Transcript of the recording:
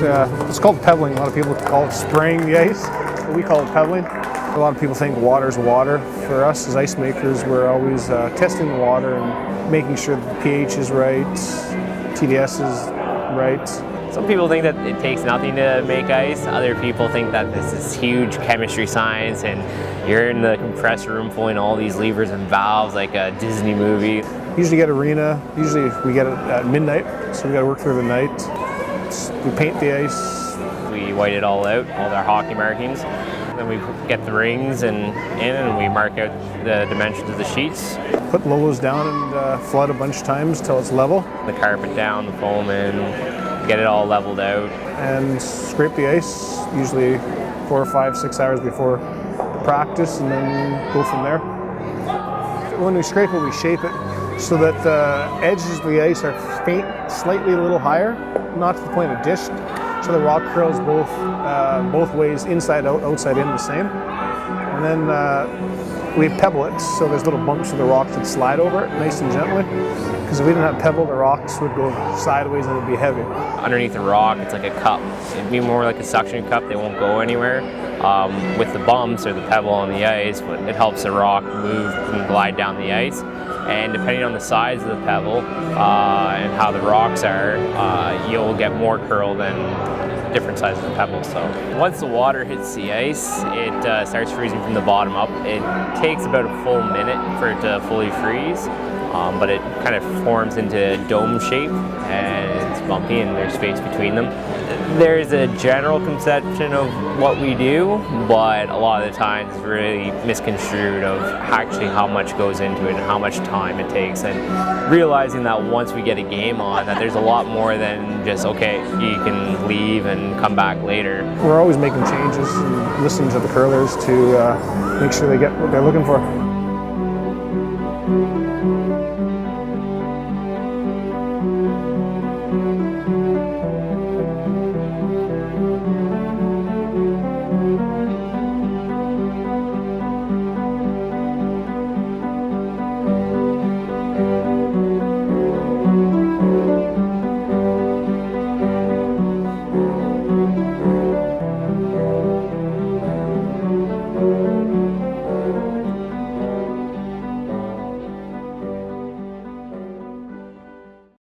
It's called pebbling. A lot of people call it spraying the ice, but we call it pebbling. A lot of people think water's water. For us as ice makers, we're always testing the water and making sure that the pH is right, TDS is right. Some people think that it takes nothing to make ice. Other people think that this is huge chemistry science and you're in the compressor room pulling all these levers and valves like a Disney movie. Usually get arena. Usually we get it at midnight, so we got to work through the night. We paint the ice. We white it all out, all our hockey markings. Then we get the rings and we mark out the dimensions of the sheets. Put logos down and flood a bunch of times till it's level. The carpet down, the foam in, get it all leveled out. And scrape the ice, usually 4 or 5, 6 hours before practice, and then go from there. When we scrape it, we shape it so that the edges of the ice are slightly a little higher, not to the point of disc, so the rock curls both ways, inside out, outside in, the same. And then we pebble it, so there's little bumps of the rocks that slide over it nice and gently. Because if we didn't have pebble, the rocks would go sideways and it would be heavy. Underneath the rock, it's like a cup. It'd be more like a suction cup. They won't go anywhere. With the bumps or the pebble on the ice, it helps the rock move and glide down the ice. And depending on the size of the pebble and how the rocks are, you'll get more curl than different sizes of pebbles. So once the water hits the ice, it starts freezing from the bottom up. It takes about a full minute for it to fully freeze. But it kind of forms into a dome shape and it's bumpy and there's space between them. There's a general conception of what we do, but a lot of the times it's really misconstrued of actually how much goes into it and how much time it takes, and realizing that once we get a game on, that there's a lot more than just, okay, you can leave and come back later. We're always making changes and listening to the curlers to make sure they get what they're looking for.